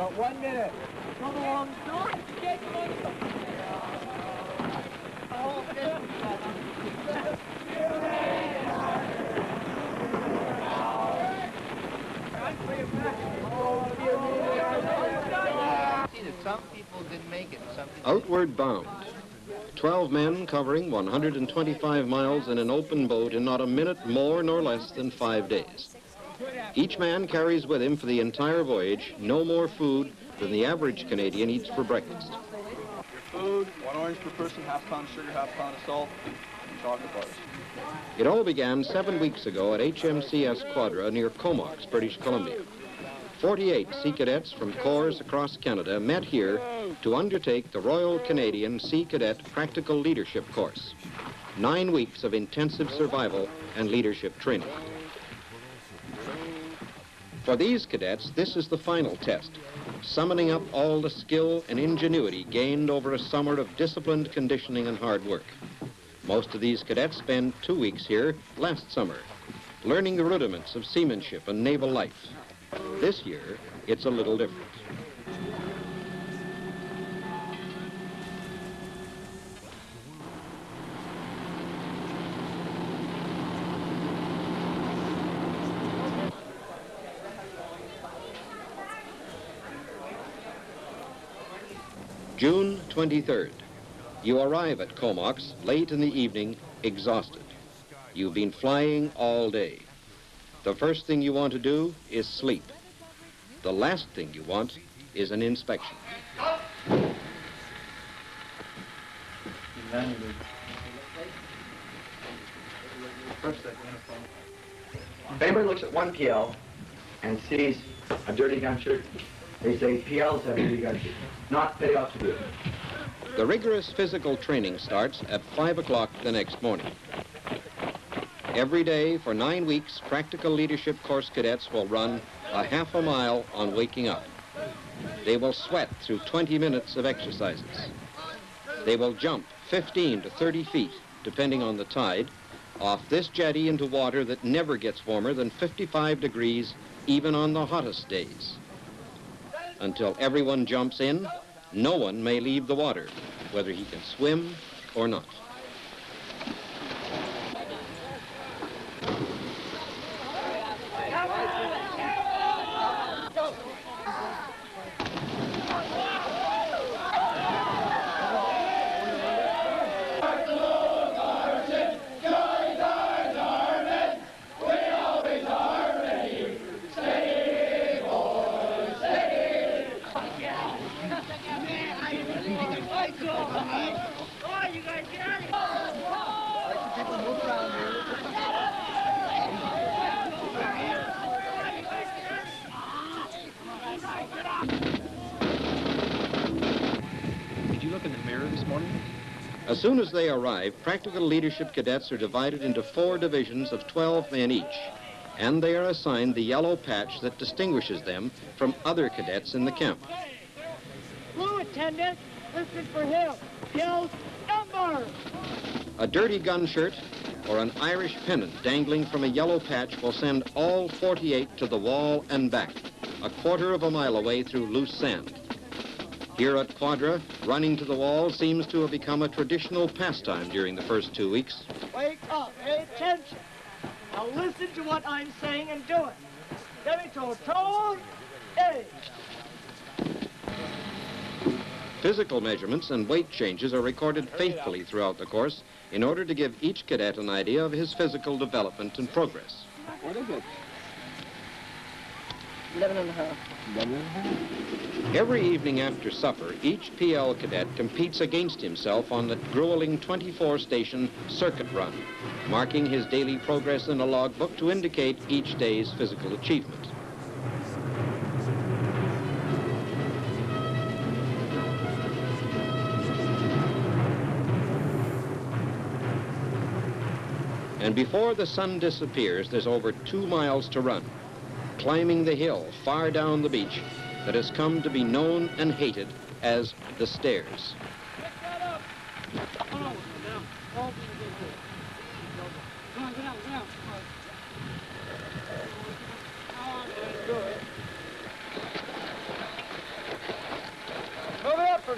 Got 1 minute. Come along, George. Get one. Oh, some people didn't make it. Some people Outward bound. 12 men covering 125 miles in an open boat in not a minute more nor less than 5 days. Each man carries with him for the entire voyage no more food than the average Canadian eats for breakfast. Your food, 1 orange per person, half pound of sugar, half pound of salt, and chocolate bars. It all began 7 weeks ago at HMCS Quadra near Comox, British Columbia. 48 Sea Cadets from corps across Canada met here to undertake the Royal Canadian Sea Cadet Practical Leadership Course. 9 weeks of intensive survival and leadership training. For these cadets, this is the final test, summoning up all the skill and ingenuity gained over a summer of disciplined conditioning and hard work. Most of these cadets spent 2 weeks here last summer, learning the rudiments of seamanship and naval life. This year, it's a little different. June 23rd. You arrive at Comox late in the evening, exhausted. You've been flying all day. The first thing you want to do is sleep. The last thing you want is an inspection. If anybody looks at one PL and sees a dirty gun shirt, they say PLs have a dirty gun shirt. Not they ought to do it. The rigorous physical training starts at 5 o'clock the next morning. Every day for 9 weeks, practical leadership course cadets will run a half a mile on waking up. They will sweat through 20 minutes of exercises. They will jump 15 to 30 feet, depending on the tide, off this jetty into water that never gets warmer than 55 degrees, even on the hottest days. Until everyone jumps in, no one may leave the water, whether he can swim or not. Did you look in the mirror this morning? As soon as they arrive, practical leadership cadets are divided into 4 divisions of 12 men each, and they are assigned the yellow patch that distinguishes them from other cadets in the camp. Blue attendant, listen for him. Yells number. A dirty gun shirt or an Irish pennant dangling from a yellow patch will send all 48 to the wall and back, a quarter of a mile away through loose sand. Here at Quadra, running to the wall seems to have become a traditional pastime during the first 2 weeks. Wake up, pay attention. Now listen to what I'm saying and do it. Demi-toe, A. Physical measurements and weight changes are recorded faithfully throughout the course in order to give each cadet an idea of his physical development and progress. What is it? 11 and a half. Every evening after supper, each PL cadet competes against himself on the grueling 24-station circuit run, marking his daily progress in a logbook to indicate each day's physical achievement. And before the sun disappears, there's over 2 miles to run, climbing the hill far down the beach that has come to be known and hated as the Stairs.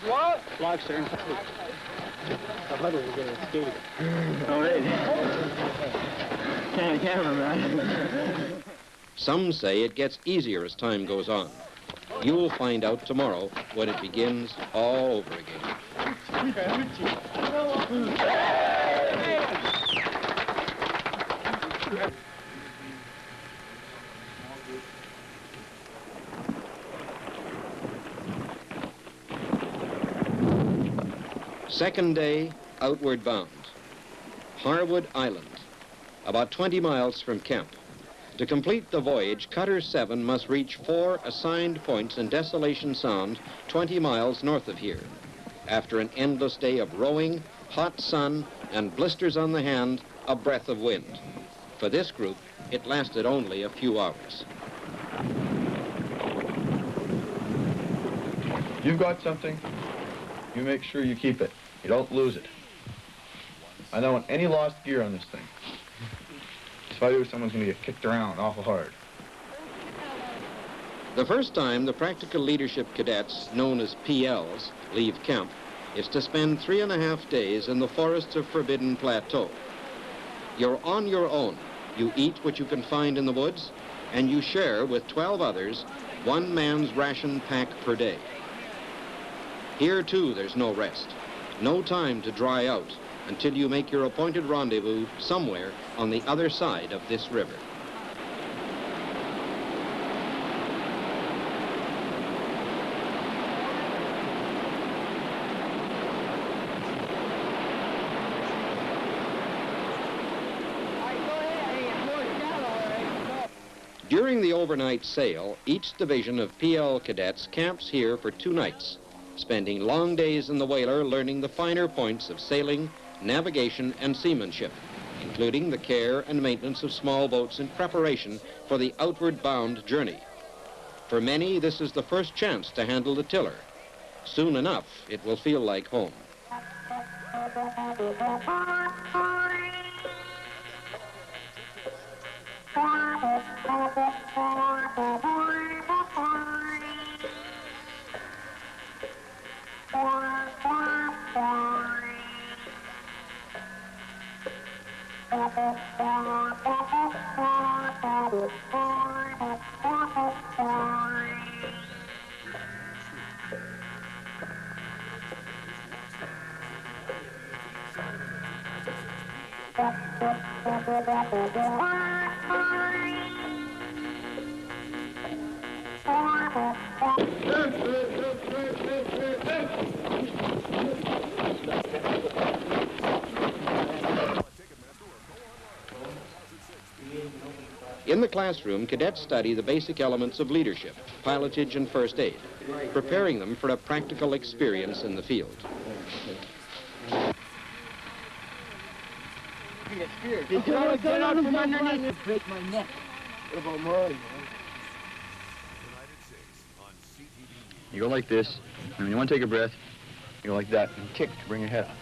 what? Blocks are in the huddle is getting skated. Oh, wait. Can't camera, man. Some say it gets easier as time goes on. You'll find out tomorrow when it begins all over again. Second day, outward bound. Harwood Island, about 20 miles from camp. To complete the voyage, Cutter 7 must reach 4 assigned points in Desolation Sound, 20 miles north of here. After an endless day of rowing, hot sun, and blisters on the hand, a breath of wind. For this group, it lasted only a few hours. You've got something, you make sure you keep it. You don't lose it. I don't want any lost gear on this thing. If I do, someone's going to get kicked around awful hard. The first time the practical leadership cadets, known as PLs, leave camp is to spend 3.5 days in the forests of Forbidden Plateau. You're on your own. You eat what you can find in the woods, and you share with 12 others 1 man's ration pack per day. Here, too, there's no rest. No time to dry out until you make your appointed rendezvous somewhere on the other side of this river. During the overnight sail, each division of PL cadets camps here for 2 nights, spending long days in the whaler learning the finer points of sailing, navigation, and seamanship, including the care and maintenance of small boats in preparation for the outward bound journey. For many, this is the first chance to handle the tiller. Soon enough, it will feel like home. In the classroom, cadets study the basic elements of leadership, pilotage, and first aid, preparing them for a practical experience in the field. Get out from underneath. Break my neck. What about mine? You go like this, and when you want to take a breath, you go like that, and kick to bring your head up.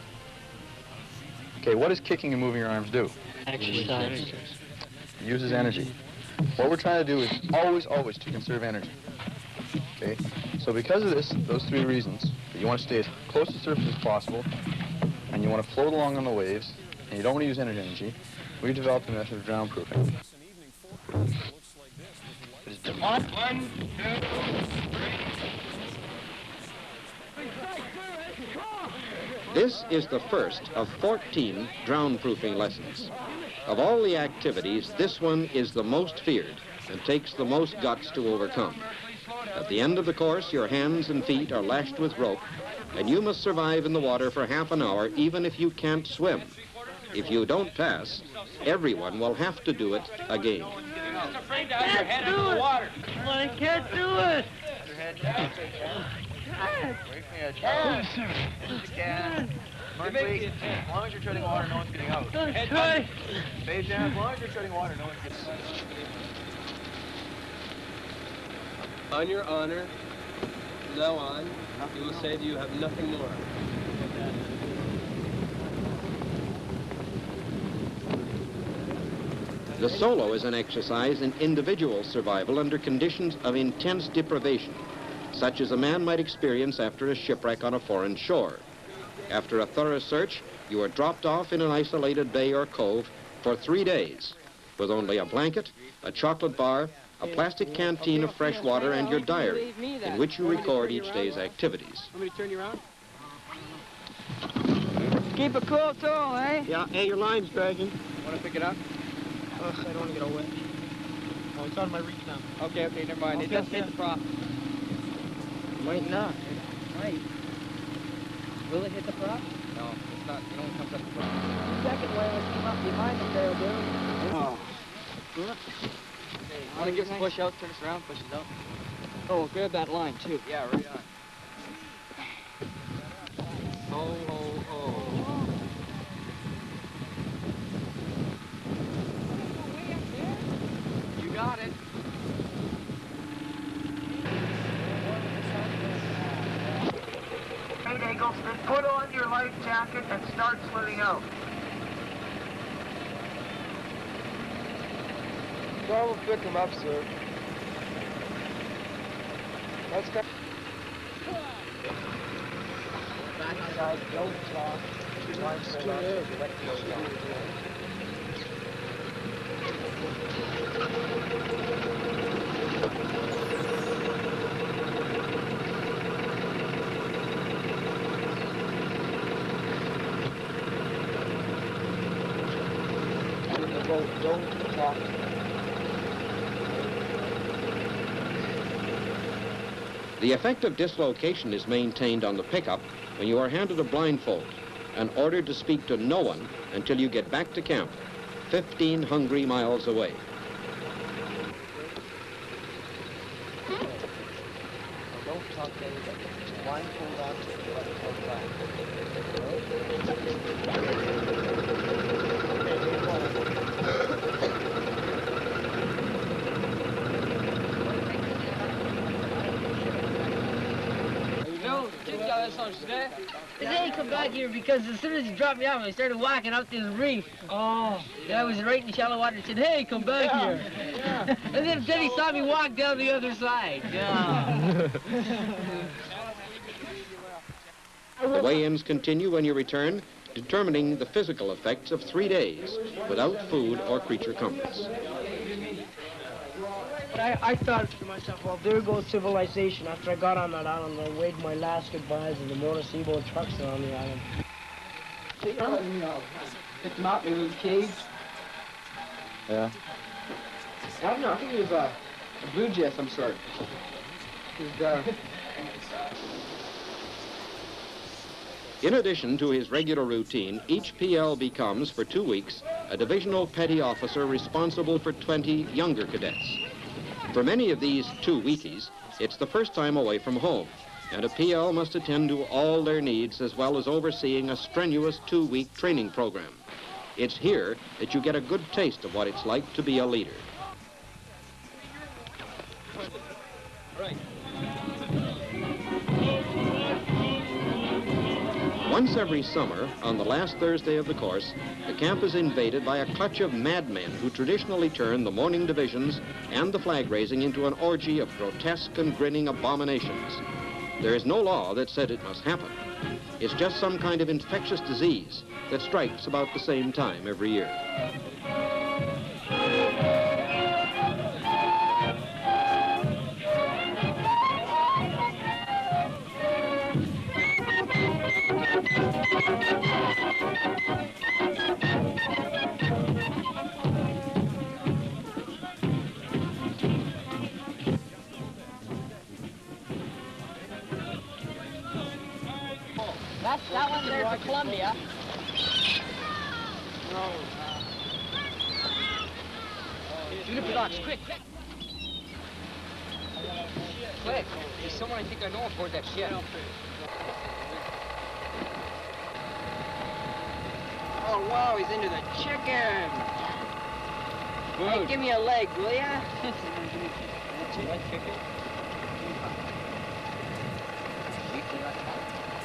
Okay, what does kicking and moving your arms do? Exercise. It uses energy. What we're trying to do is always to conserve energy. Okay? So because of this, those 3 reasons, that you want to stay as close to the surface as possible, and you want to float along on the waves, and you don't want to use energy, we've developed the method of drownproofing. One, 2, 3. This is the first of 14 drownproofing lessons. Of all the activities, this one is the most feared and takes the most guts to overcome. At the end of the course, your hands and feet are lashed with rope, and you must survive in the water for half an hour, even if you can't swim. If you don't pass, everyone will have to do it again. Bring down your head into the water. I can't do it. Your head down. Break the edge. Yes, you can. As long as you're treading water, no one's getting out. Head down. Face down. As long as you're treading water, no one's getting out. On your honor, from now on, you will say that you have nothing more. The solo is an exercise in individual survival under conditions of intense deprivation. such as a man might experience after a shipwreck on a foreign shore. After a thorough search, you are dropped off in an isolated bay or cove for 3 days, with only a blanket, a chocolate bar, a plastic canteen of fresh water, and your diary, in which you record each day's activities. Want me to turn you around? Keep it cool, too, eh? Yeah. Hey, your line's dragging. Want to pick it up? Ugh, I don't want to get all wet. Oh, it's on my reach now. Okay, never mind. It doesn't hit the prop. Might not. Might. Will it hit the prop? No, it's not. It only comes up the prop. The second one came up behind the tail, dude. Oh. Want to give us a push out, turn us around, push it out? Oh, grab that line, too. Yeah, right on. Ho, ho, ho. You got it. Hey, Eggleston, put on your life jacket and start swimming out. Well, we'll pick him up, sir. Let's go. Backside, don't talk. Line straight on, direct goes down. Don't talk. The effect of dislocation is maintained on the pickup when you are handed a blindfold and ordered to speak to no one until you get back to camp, 15 hungry miles away. Don't talk to anybody. Just blindfold on to let it come back. They come back here because as soon as he dropped me off, I started walking up this reef. Oh. And I was right in the shallow water and said, hey, come back here. Yeah. And then he saw me walk down the other side. Yeah. The weigh-ins continue when you return, determining the physical effects of 3 days without food or creature comforts. But I thought to myself, well, there goes civilization. After I got on that island, I waved my last goodbyes as the motorcycle trucks are on the island. Pick him up, maybe cage. Yeah. I don't know, I think it was a blue jay of some sort. In addition to his regular routine, each PL becomes, for 2 weeks, a divisional petty officer responsible for 20 younger cadets. For many of these 2 weekies, it's the first time away from home, and a PL must attend to all their needs as well as overseeing a strenuous 2-week training program. It's here that you get a good taste of what it's like to be a leader. Once every summer, on the last Thursday of the course, the camp is invaded by a clutch of madmen who traditionally turn the morning divisions and the flag raising into an orgy of grotesque and grinning abominations. There is no law that said it must happen. It's just some kind of infectious disease that strikes about the same time every year. That one there's a Columbia. No. Shoot up the docks, quick! Quick! There's someone I think I know aboard that ship. Oh, wow, he's into the chicken! Good. Hey, give me a leg, will ya?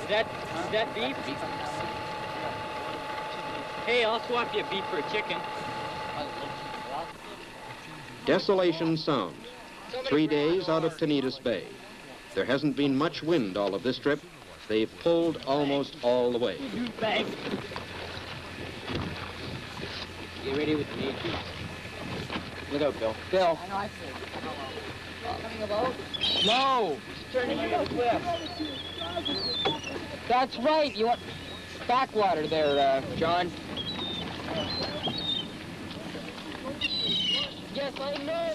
Is that beef? Hey, I'll swap you a beef for a chicken. Desolation Sound, 3 days out of Tenedos Bay. There hasn't been much wind all of this trip. They've pulled almost all the way. Bang. Get ready with the knee. Look out, Bill. Bill. I know, I see. Coming about? No! Turning into the cliff. That's right. You want backwater there, John. Yes, I know.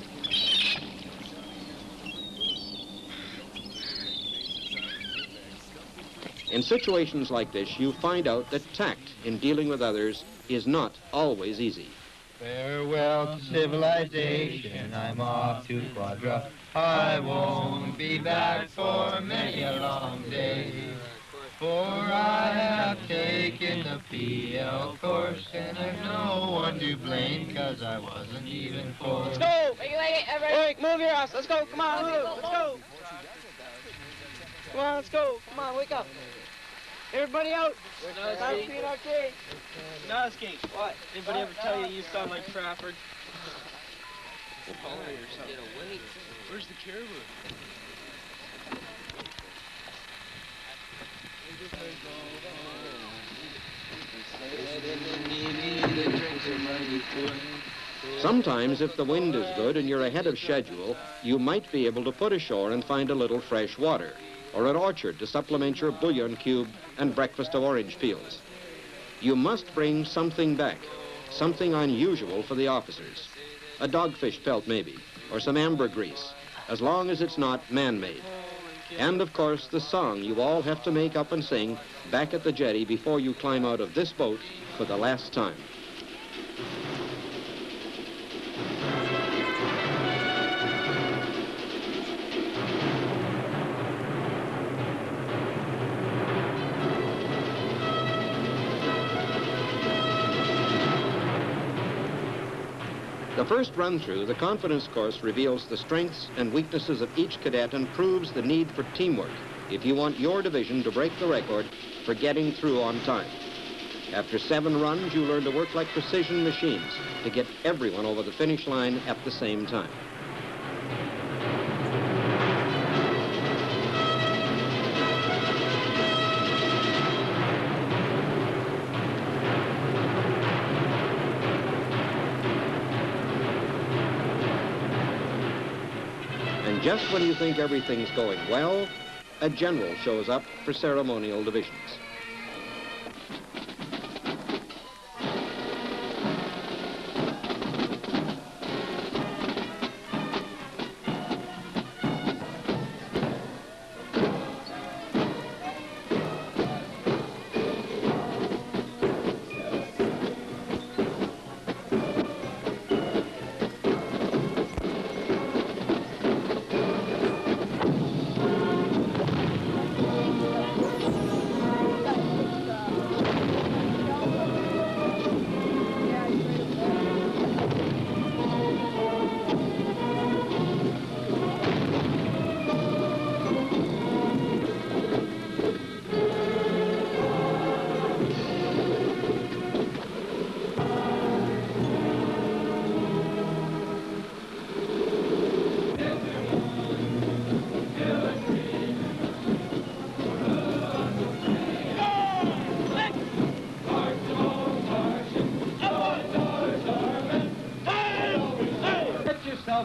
In situations like this, you find out that tact in dealing with others is not always easy. Farewell to civilization, I'm off to Quadra. I won't be back for many a long day. For I have taken the PL course, and there's no one to blame, 'cause I wasn't even forced. Let's go! Eric, move your ass. Let's go. Come on, move. Let's go. Come on, let's go. Come on, wake up. Everybody out. Time to clean our cage. Noski, what? Anybody ever tell you you sound like Trafford? Where's the caribou? Sometimes, if the wind is good and you're ahead of schedule, you might be able to put ashore and find a little fresh water, or an orchard to supplement your bouillon cube and breakfast of orange peels. You must bring something back, something unusual for the officers. A dogfish pelt maybe, or some ambergrease, as long as it's not man-made. And of course, the song you all have to make up and sing back at the jetty before you climb out of this boat for the last time. The first run-through, the confidence course, reveals the strengths and weaknesses of each cadet and proves the need for teamwork if you want your division to break the record for getting through on time. After 7 runs, you learn to work like precision machines to get everyone over the finish line at the same time. And just when you think everything's going well, a general shows up for ceremonial divisions.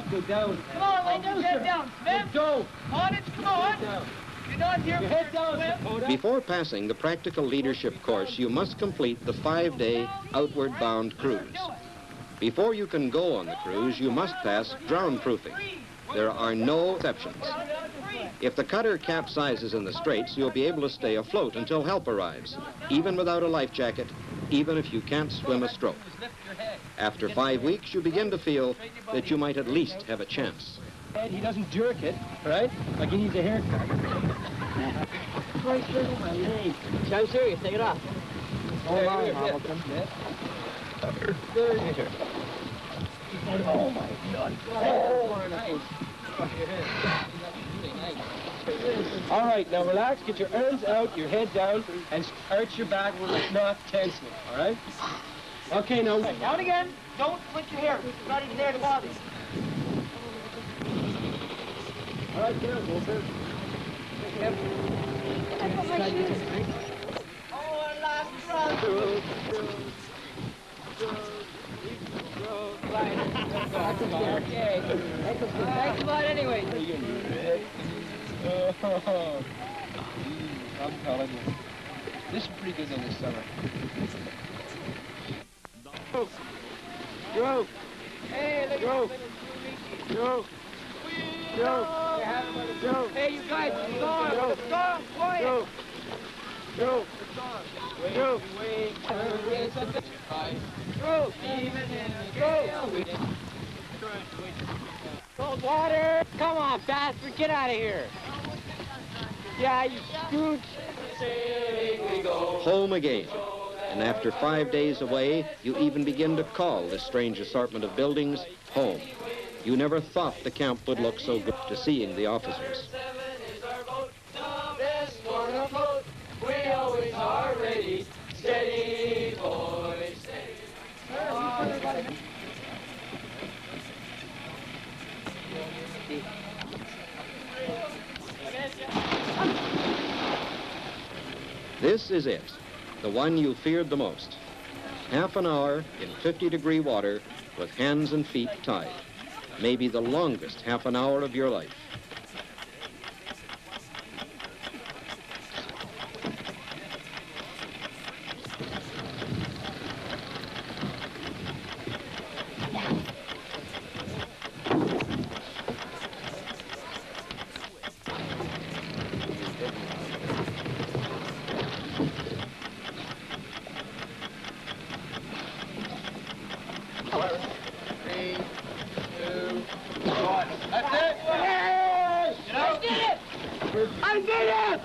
Go down. Come on, lay your head down, Smith. Go. On it, come on. You're not here for Head down, Smith. Dakota. Before passing the practical leadership course, you must complete the 5-day outward bound cruise. Before you can go on the cruise, you must pass drownproofing. There are no exceptions. If the cutter capsizes in the straits, you'll be able to stay afloat until help arrives, even without a life jacket, even if you can't swim a stroke. After 5 weeks, you begin to feel that you might at least have a chance. He doesn't jerk it, right? Like he needs a haircut. Right there on my leg. I'm serious. Take it off. Hold on, Hamilton. There you go. Oh my God. Oh, nice. All right, now relax, get your arms out, your head down, and arch your back where it's not tensing, all right? Okay, now. Down again. Don't flick your hair. It's not even there to bother you. All right, there, Walter. Thanks a lot anyway. I'm telling you. This is pretty good in this summer. Go! Hey, look Go! Go! Go! Go! Hey, you guys, Go! go, quiet. Go! Go! Go! Go. Go. Cold water. Come on, bastard, get out of here. Yeah, you scooch. Home again. And after 5 days away, you even begin to call this strange assortment of buildings home. You never thought the camp would look so good to seeing the officers. We always are ready. Steady, boys, steady. This is it, the one you feared the most. Half an hour in 50-degree water with hands and feet tied. Maybe the longest half an hour of your life. I did it!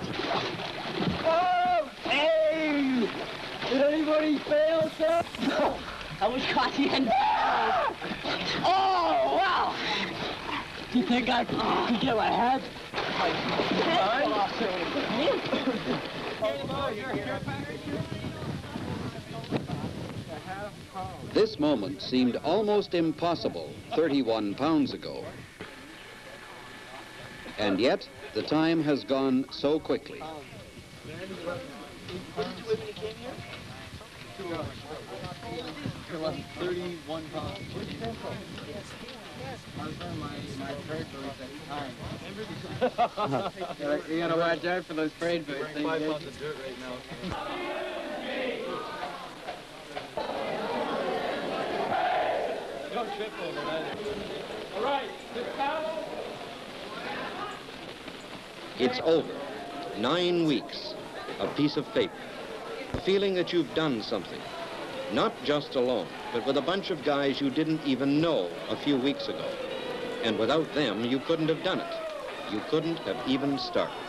Oh, hey! Did anybody fail, sir? No, I was caught the end. Oh, wow! Do you think I could get my head? This moment seemed almost impossible 31 pounds ago. And yet, the time has gone so quickly. What did you weigh when you came here? 31 pounds. My trade boots at the time. You gotta watch out for those trade boots. 5 pounds of dirt right now. Don't trip over that. All right, just paddle. It's over. 9 weeks. A piece of paper. A feeling that you've done something. Not just alone, but with a bunch of guys you didn't even know a few weeks ago. And without them, you couldn't have done it. You couldn't have even started.